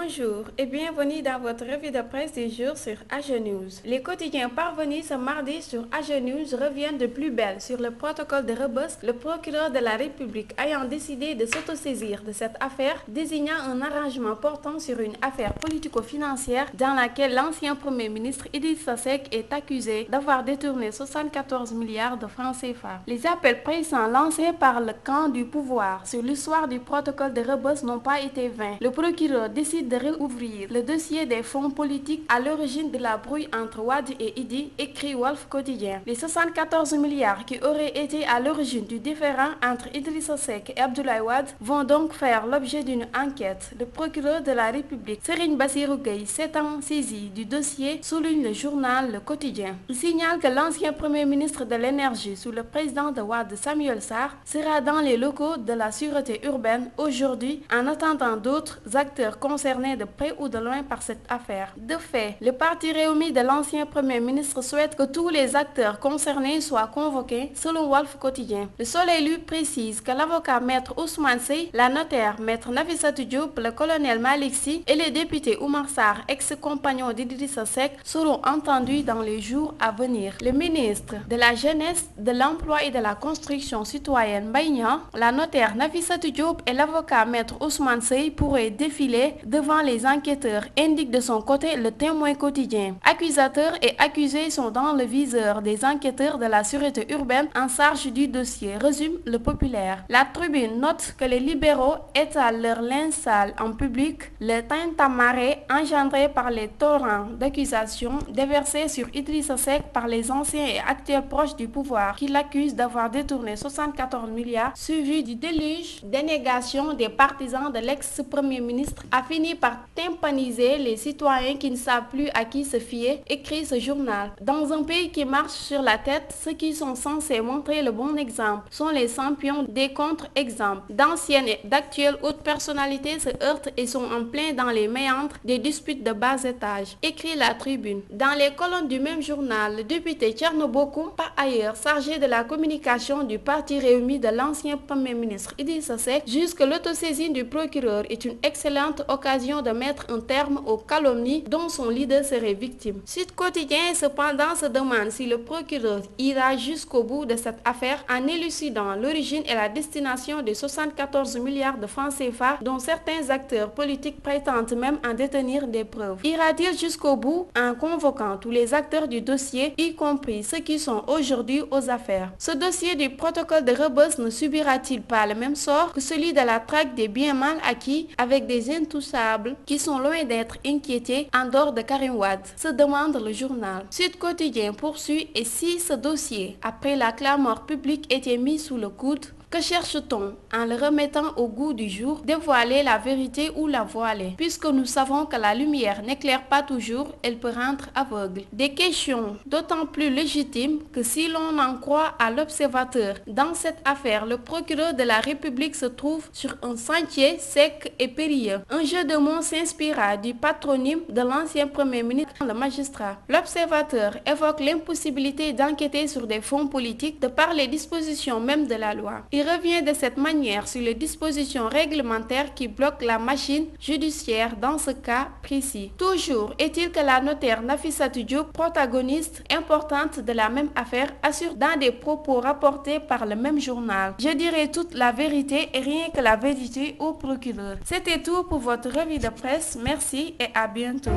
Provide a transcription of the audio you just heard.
Bonjour et bienvenue dans votre revue de presse du jour sur AG News. Les quotidiens parvenus ce mardi sur AG News reviennent de plus belle sur le protocole de Rebeuss, le procureur de la République ayant décidé de s'autosaisir de cette affaire, désignant un arrangement portant sur une affaire politico-financière dans laquelle l'ancien Premier ministre Idrissa Seck est accusé d'avoir détourné 74 milliards de francs CFA. Les appels pressants lancés par le camp du pouvoir sur l'histoire du protocole de Rebeuss n'ont pas été vains. Le procureur décide de réouvrir le dossier des fonds politiques à l'origine de la brouille entre Wade et Idi, écrit Walf Quotidien. Les 74 milliards qui auraient été à l'origine du différend entre Idrissa Seck et Abdoulaye Wade vont donc faire l'objet d'une enquête. Le procureur de la République, Serigne Bassirou Gueye, s'étant saisi du dossier, souligne le journal Le Quotidien. Il signale que l'ancien Premier ministre de l'Énergie sous le président de Wade, Samuel Sarr, sera dans les locaux de la sûreté urbaine aujourd'hui en attendant d'autres acteurs concernés de près ou de loin par cette affaire. De fait, le parti Rewmi de l'ancien Premier ministre souhaite que tous les acteurs concernés soient convoqués, selon Walf Quotidien. Le Soleil lui précise que l'avocat maître Ousmane Seye, la notaire maître Nafissatou Diop, le colonel Malick Sy et le député Oumar Sarr, ex-compagnon d'Idrissa Seck, seront entendus dans les jours à venir. Le ministre de la Jeunesse, de l'Emploi et de la Construction citoyenne Mbaye Niang, la notaire Nafissatou Diop et l'avocat maître Ousmane Seye pourraient défiler devant les enquêteurs, indique de son côté le Témoin quotidien. Accusateurs et accusés sont dans le viseur des enquêteurs de la sûreté urbaine en charge du dossier, résume Le Populaire. La Tribune note que les libéraux étalent leur linge sale en public, le tintamarre engendré par les torrents d'accusations déversés sur Idrissa Seck par les anciens et actuels proches du pouvoir qui l'accusent d'avoir détourné 74 milliards, suivi du déluge dénégation des partisans de l'ex-premier ministre, a fini par tympaniser les citoyens qui ne savent plus à qui se fier, écrit ce journal. Dans un pays qui marche sur la tête, ceux qui sont censés montrer le bon exemple sont les champions des contre-exemples. D'anciennes et d'actuelles hautes personnalités se heurtent et sont en plein dans les méandres des disputes de bas étage, écrit la Tribune. Dans les colonnes du même journal, le député Thierno Bocoum, par ailleurs chargé de la communication du parti Rewmi de l'ancien Premier ministre Idrissa Seck, juge que l'autosaisine du procureur est une excellente occasion de mettre un terme aux calomnies dont son leader serait victime. Sud Quotidien cependant se demande si le procureur ira jusqu'au bout de cette affaire en élucidant l'origine et la destination des 74 milliards de francs CFA dont certains acteurs politiques prétendent même en détenir des preuves. Ira-t-il jusqu'au bout en convoquant tous les acteurs du dossier, y compris ceux qui sont aujourd'hui aux affaires? Ce dossier du protocole de Rebeuss ne subira-t-il pas le même sort que celui de la traque des biens mal acquis avec des intouchables qui sont loin d'être inquiétés en dehors de Karim Wade, se demande le journal. Sud Quotidien poursuit: et si ce dossier, après la clameur publique, était mis sous le coude? Que cherche-t-on en le remettant au goût du jour? Dévoiler la vérité ou la voiler? Puisque nous savons que la lumière n'éclaire pas toujours, elle peut rendre aveugle. Des questions d'autant plus légitimes que si l'on en croit à l'Observateur, dans cette affaire, le procureur de la République se trouve sur un sentier sec et périlleux. Un jeu de mots s'inspira du patronyme de l'ancien Premier ministre, le magistrat. L'Observateur évoque l'impossibilité d'enquêter sur des fonds politiques de par les dispositions même de la loi. Il revient de cette manière sur les dispositions réglementaires qui bloquent la machine judiciaire dans ce cas précis. Toujours est-il que la notaire Nafissatou Diop, protagoniste importante de la même affaire, assure dans des propos rapportés par le même journal: je dirai toute la vérité et rien que la vérité au procureur. C'était tout pour votre revue de presse. Merci et à bientôt.